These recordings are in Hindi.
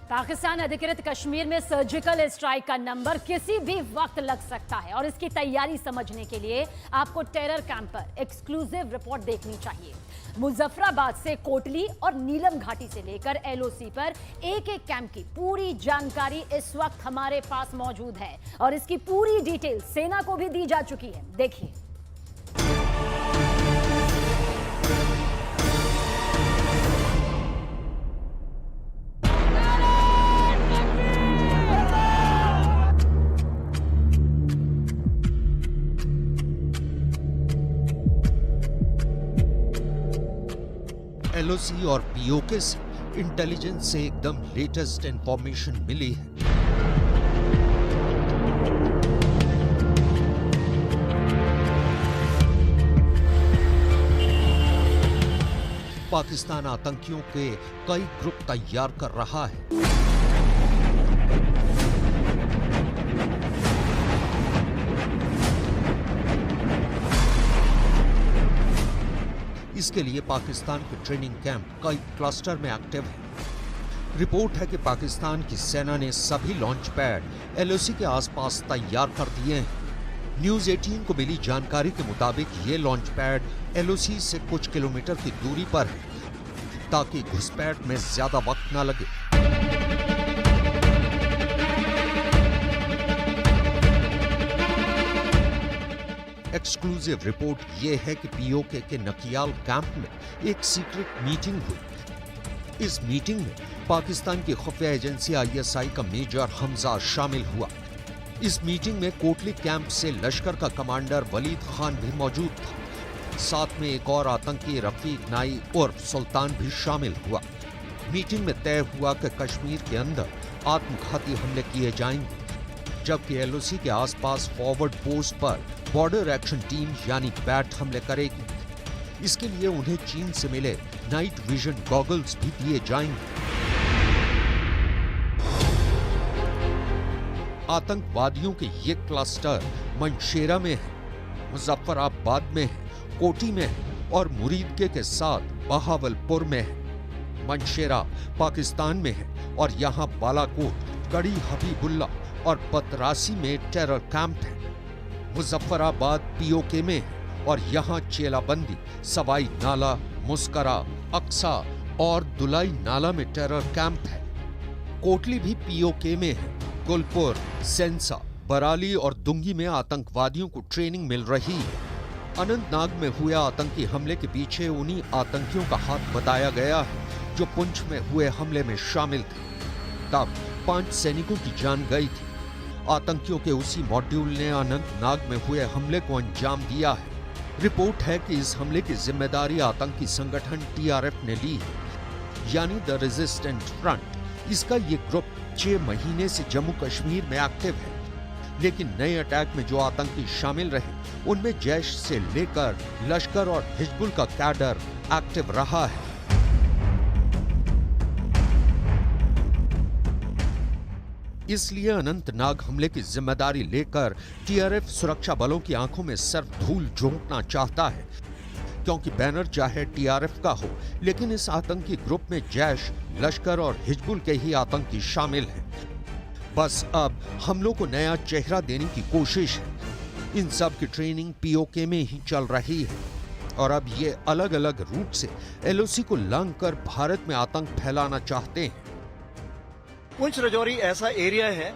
पाकिस्तान अधिकृत कश्मीर में सर्जिकल स्ट्राइक का नंबर किसी भी वक्त लग सकता है और इसकी तैयारी समझने के लिए आपको टेरर कैंप पर एक्सक्लूसिव रिपोर्ट देखनी चाहिए। मुजफ्फराबाद से कोटली और नीलम घाटी से लेकर एलओसी पर एक एक कैंप की पूरी जानकारी इस वक्त हमारे पास मौजूद है और इसकी पूरी डिटेल सेना को भी दी जा चुकी है। देखिए। एलओसी और पीओके से इंटेलिजेंस से एकदम लेटेस्ट इंफॉर्मेशन मिली है। पाकिस्तान आतंकियों के कई ग्रुप तैयार कर रहा है। इसके लिए पाकिस्तान के ट्रेनिंग कैंप कई क्लस्टर में एक्टिव है। रिपोर्ट है कि पाकिस्तान की सेना ने सभी लॉन्च पैड एलओसी के आसपास तैयार कर दिए हैं। न्यूज 18 को मिली जानकारी के मुताबिक ये लॉन्च पैड एलओसी से कुछ किलोमीटर की दूरी पर है ताकि घुसपैठ में ज्यादा वक्त न लगे। एक्सक्लूसिव रिपोर्ट यह है कि पीओके के नकियाल कैंप में एक सीक्रेट मीटिंग हुई। इस मीटिंग में पाकिस्तान की खुफिया एजेंसी आईएसआई का मेजर हमजा शामिल हुआ। इस मीटिंग में कोटली कैंप से लश्कर का कमांडर वलीद खान भी मौजूद था। साथ में एक और आतंकी रफीक नाई और सुल्तान भी शामिल हुआ। मीटिंग में तय हुआ कि कश्मीर के अंदर आत्मघाती हमले किए जाएंगे, जबकि एलओसी के आसपास फॉरवर्ड पोस्ट पर बॉर्डर एक्शन टीम यानी बैट हमले करेगी। इसके लिए उन्हें चीन से मिले नाइट विजन गॉगल्स भी दिए जाएंगे। आतंकवादियों के ये क्लस्टर मंशेरा में है, मुजफ्फराबाद में है, कोटी में है और मुरीदके के साथ बहावलपुर में है। मंशेरा पाकिस्तान में है और यहाँ बालाकोट, गड़ी हबीबुल्ला और बतरासी में टेरर कैंप है। मुजफ्फराबाद पीओके में है और यहाँ चेलाबंदी, सवाई नाला, मुस्करा, अक्सा और दुलाई नाला में टेरर कैंप है। कोटली भी पीओके में है। गुलपुर, सेंसा, बराली और दुंगी में आतंकवादियों को ट्रेनिंग मिल रही है। अनंतनाग में हुए आतंकी हमले के पीछे उन्हीं आतंकियों का हाथ बताया गया है जो पुंछ में हुए हमले में शामिल थे। तब 5 सैनिकों की जान गई थी। आतंकियों के उसी मॉड्यूल ने अनंतनाग में हुए हमले को अंजाम दिया है। रिपोर्ट है कि इस हमले की जिम्मेदारी आतंकी संगठन टीआरएफ ने ली है, यानी द रेजिस्टेंट फ्रंट। इसका ये ग्रुप 6 महीने से जम्मू कश्मीर में एक्टिव है, लेकिन नए अटैक में जो आतंकी शामिल रहे उनमें जैश से लेकर लश्कर और हिजबुल का कैडर एक्टिव रहा है। इसलिए अनंतनाग हमले की जिम्मेदारी लेकर टीआरएफ सुरक्षा बलों की आंखों में सिर्फ धूल झोंकना चाहता है, क्योंकि बैनर चाहे टीआरएफ का हो, लेकिन इस आतंकी ग्रुप में जैश, लश्कर और हिजबुल के ही आतंकी शामिल हैं। बस अब हमलों को नया चेहरा देने की कोशिश है। इन सब की ट्रेनिंग पीओके में ही चल रही है और अब ये अलग अलग रूट से एलओसी को लांघकर भारत में आतंक फैलाना चाहते हैं। पुंछ राजौरी ऐसा एरिया है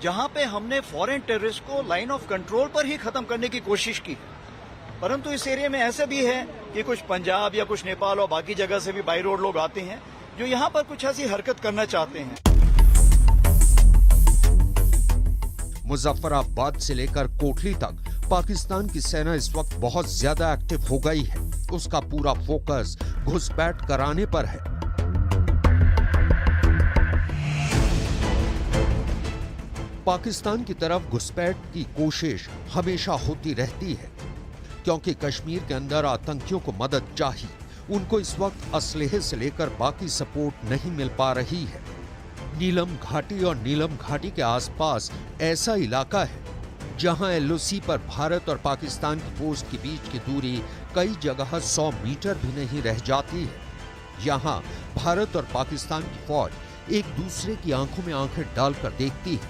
जहां पे हमने फॉरेन टेररिस्ट को लाइन ऑफ कंट्रोल पर ही खत्म करने की कोशिश की, परंतु इस एरिया में ऐसा भी है कि कुछ पंजाब या कुछ नेपाल और बाकी जगह से भी बाई रोड लोग आते हैं जो यहां पर कुछ ऐसी हरकत करना चाहते हैं। मुजफ्फराबाद से लेकर कोटली तक पाकिस्तान की सेना इस वक्त बहुत ज्यादा एक्टिव हो गई है। उसका पूरा फोकस घुसपैठ कराने पर है। पाकिस्तान की तरफ घुसपैठ की कोशिश हमेशा होती रहती है, क्योंकि कश्मीर के अंदर आतंकियों को मदद चाहिए। उनको इस वक्त असलहे से लेकर बाकी सपोर्ट नहीं मिल पा रही है। नीलम घाटी और नीलम घाटी के आसपास ऐसा इलाका है जहां एलओसी पर भारत और पाकिस्तान की पोस्ट के बीच की दूरी कई जगह 100 मीटर भी नहीं रह जाती है। यहां भारत और पाकिस्तान की फौज एक दूसरे की आंखों में आंखें डालकर देखती है।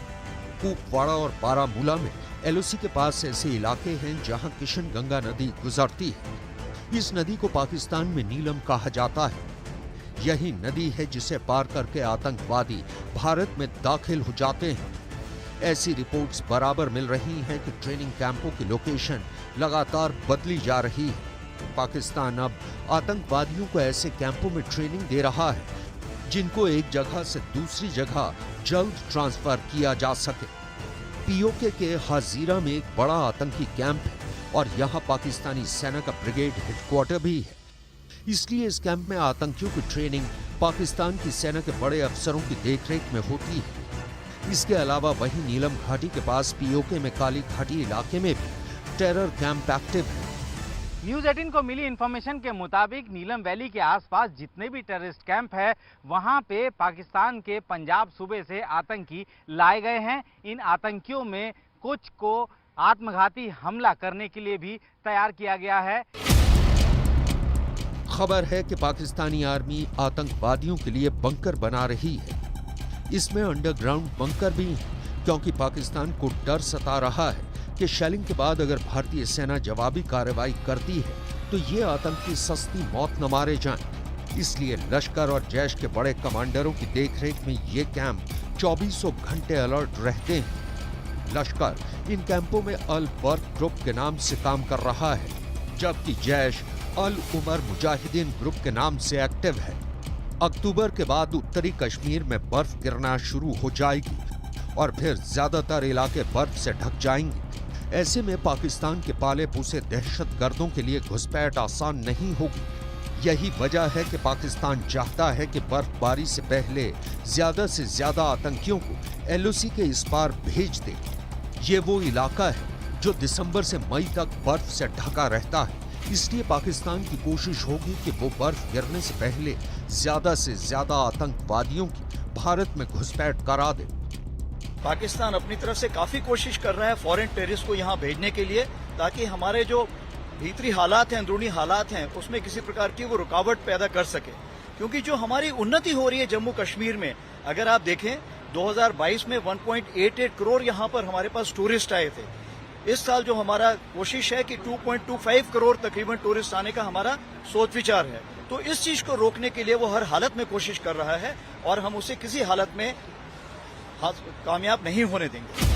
कुपवाड़ा और बारामूला में एलओसी के पास ऐसे इलाके हैं जहां किशन गंगा नदी गुजरती है। इस नदी को पाकिस्तान में नीलम कहा जाता है। यही नदी है जिसे पार करके आतंकवादी भारत में दाखिल हो जाते हैं। ऐसी रिपोर्ट्स बराबर मिल रही हैं कि ट्रेनिंग कैंपों की लोकेशन लगातार बदली जा रही है। पाकिस्तान अब आतंकवादियों को ऐसे कैंपों में ट्रेनिंग दे रहा है जिनको एक जगह से दूसरी जगह जल्द ट्रांसफर किया जा सके। पीओके के हाजीरा में एक बड़ा आतंकी कैंप है और यहाँ पाकिस्तानी सेना का ब्रिगेड हेडक्वार्टर भी है। इसलिए इस कैंप में आतंकियों की ट्रेनिंग पाकिस्तान की सेना के बड़े अफसरों की देखरेख में होती है। इसके अलावा वहीं नीलम घाटी के पास पीओके में काली घाटी इलाके में भी टेरर कैंप एक्टिव है। न्यूज 18 को मिली इंफॉर्मेशन के मुताबिक नीलम वैली के आसपास जितने भी टेररिस्ट कैंप है वहां पे पाकिस्तान के पंजाब सूबे से आतंकी लाए गए हैं। इन आतंकियों में कुछ को आत्मघाती हमला करने के लिए भी तैयार किया गया है। खबर है कि पाकिस्तानी आर्मी आतंकवादियों के लिए बंकर बना रही है। इसमें अंडरग्राउंड बंकर भी है क्योंकि पाकिस्तान को डर सता रहा है कि शेलिंग के बाद अगर भारतीय सेना जवाबी कार्रवाई करती है तो ये आतंकी सस्ती मौत न मारे जाएं। इसलिए लश्कर और जैश के बड़े कमांडरों की देखरेख में ये कैंप 24 घंटे अलर्ट रहते हैं। लश्कर इन कैंपों में अल बर्क ग्रुप के नाम से काम कर रहा है, जबकि जैश अल उमर मुजाहिदीन ग्रुप के नाम से एक्टिव है। अक्टूबर के बाद उत्तरी कश्मीर में बर्फ गिरना शुरू हो जाएगी और फिर ज्यादातर इलाके बर्फ से ढक जाएंगे। ऐसे में पाकिस्तान के पाले पोसे दहशतगर्दों के लिए घुसपैठ आसान नहीं होगी। यही वजह है कि पाकिस्तान चाहता है कि बर्फबारी से पहले ज्यादा से ज्यादा आतंकियों को एलओसी के इस पार भेज दे। ये वो इलाका है जो दिसंबर से मई तक बर्फ से ढका रहता है। इसलिए पाकिस्तान की कोशिश होगी कि वो बर्फ गिरने से पहले ज्यादा से ज्यादा आतंकवादियों की भारत में घुसपैठ करा दे। पाकिस्तान अपनी तरफ से काफी कोशिश कर रहा है फॉरेन टेररिस्ट को यहाँ भेजने के लिए, ताकि हमारे जो भीतरी हालात हैं, अंदरूनी हालात हैं, उसमें किसी प्रकार की वो रुकावट पैदा कर सके। क्योंकि जो हमारी उन्नति हो रही है जम्मू कश्मीर में, अगर आप देखें 2022 में 1.88 करोड़ यहाँ पर हमारे पास टूरिस्ट आए थे। इस साल जो हमारा कोशिश है कि 2.25 करोड़ तकरीबन टूरिस्ट आने का हमारा सोच विचार है। तो इस चीज को रोकने के लिए वो हर हालत में कोशिश कर रहा है और हम उसे किसी हालत में कामयाब नहीं होने देंगे।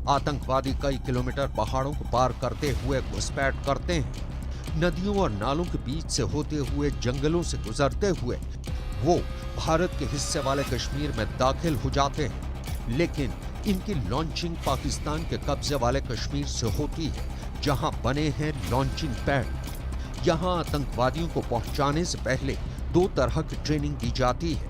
आतंकवादी कई किलोमीटर पहाड़ों को पार करते हुए घुसपैठ करते हैं। नदियों और नालों के बीच से होते हुए जंगलों से गुजरते हुए वो भारत के हिस्से वाले कश्मीर में दाखिल हो जाते हैं। लेकिन इनकी लॉन्चिंग पाकिस्तान के कब्जे वाले कश्मीर से होती है, जहां बने हैं लॉन्चिंग पैड। यहां आतंकवादियों को पहुंचाने से पहले 2 तरह की ट्रेनिंग दी जाती है,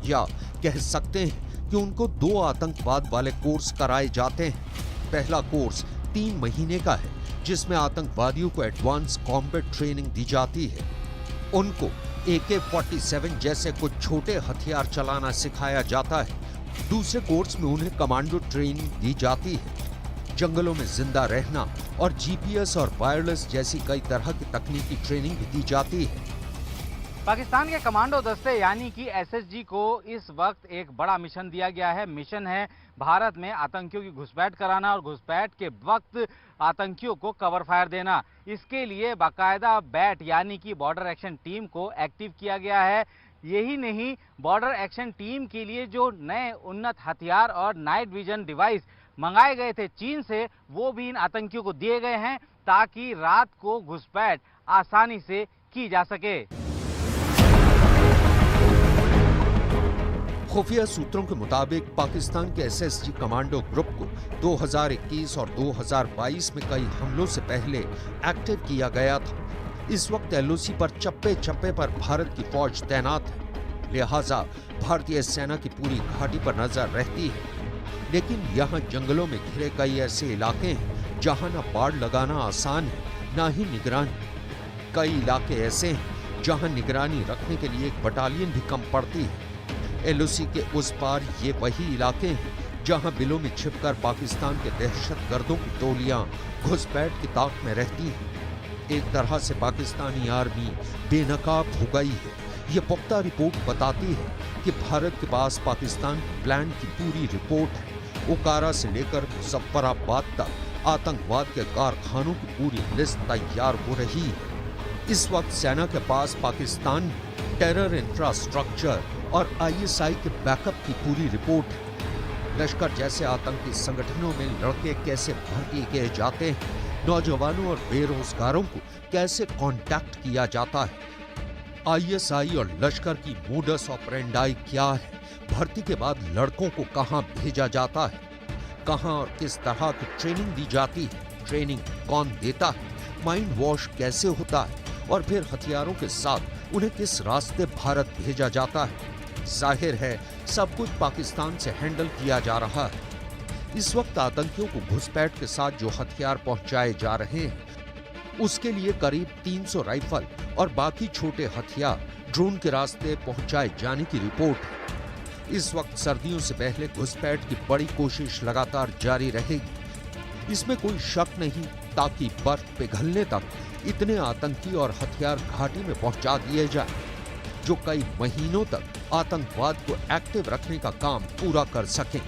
या कह सकते हैं कि उनको 2 आतंकवाद वाले कोर्स कराए जाते हैं। पहला कोर्स 3 महीने का है, जिसमें आतंकवादियों को एडवांस कॉम्बैट ट्रेनिंग दी जाती है। उनको AK-47 जैसे कुछ छोटे हथियार चलाना सिखाया जाता है। दूसरे कोर्स में उन्हें कमांडो ट्रेनिंग दी जाती है। जंगलों में जिंदा रहना और GPS और वायरलेस जैसी कई तरह की तकनीकी ट्रेनिंग भी दी जाती है। पाकिस्तान के कमांडो दस्ते यानी कि SSG को इस वक्त एक बड़ा मिशन दिया गया है। मिशन है भारत में आतंकियों की घुसपैठ कराना और घुसपैठ के वक्त आतंकियों को कवर फायर देना। इसके लिए बाकायदा बैट यानी कि बॉर्डर एक्शन टीम को एक्टिव किया गया है। यही नहीं, बॉर्डर एक्शन टीम के लिए जो नए उन्नत हथियार और नाइट विजन डिवाइस मंगाए गए थे चीन से, वो भी इन आतंकियों को दिए गए हैं ताकि रात को घुसपैठ आसानी से की जा सके। खुफिया सूत्रों के मुताबिक पाकिस्तान के SSG कमांडो ग्रुप को 2021 और 2022 में कई हमलों से पहले एक्टिव किया गया था। इस वक्त LOC पर चप्पे चप्पे पर भारत की फौज तैनात है, लिहाजा भारतीय सेना की पूरी घाटी पर नजर रहती है। लेकिन यहाँ जंगलों में घिरे कई ऐसे इलाके हैं जहाँ न बाड़ लगाना आसान है, न ही निगरानी। कई इलाके ऐसे हैं जहाँ निगरानी रखने के लिए एक बटालियन भी कम पड़ती है। LOC के उस पार ये वही इलाके हैं जहां बिलों में छिपकर पाकिस्तान के दहशतगर्दों की टोलियां घुसपैठ की ताक में रहती हैं। एक तरह से पाकिस्तानी आर्मी बेनकाब हो गई है। ये पुख्ता रिपोर्ट बताती है कि भारत के पास पाकिस्तान प्लान की पूरी रिपोर्ट है। ओकारा से लेकर मुजफ्फराबाद तक आतंकवाद के कारखानों की पूरी लिस्ट तैयार हो रही है। इस वक्त सेना के पास पाकिस्तान टेरर इंफ्रास्ट्रक्चर और आईएसआई के बैकअप की पूरी रिपोर्ट है। लश्कर जैसे आतंकी संगठनों में लड़के कैसे भर्ती किए जाते हैं, नौजवानों और बेरोजगारों को कैसे कांटेक्ट किया जाता है, आईएसआई और लश्कर की मोडस ऑपरेंडाई क्या है, भर्ती के बाद लड़कों को कहां भेजा जाता है, कहां और किस तरह की ट्रेनिंग दी जाती है, ट्रेनिंग कौन देता है, माइंड वॉश कैसे होता है और फिर हथियारों के साथ उन्हें किस रास्ते भारत भेजा जाता है। जाहिर है सब कुछ पाकिस्तान से हैंडल किया जा रहा है। इस वक्त आतंकियों को घुसपैठ के साथ जो हथियार पहुंचाए जा रहे हैं उसके लिए करीब 300 राइफल और बाकी छोटे हथियार ड्रोन के रास्ते पहुंचाए जाने की रिपोर्ट है। इस वक्त सर्दियों से पहले घुसपैठ की बड़ी कोशिश लगातार जारी रहेगी, इसमें कोई शक नहीं, ताकि बर्फ पिघलने तक इतने आतंकी और हथियार घाटी में पहुंचा दिए जाए जो कई महीनों तक आतंकवाद को एक्टिव रखने का काम पूरा कर सकें।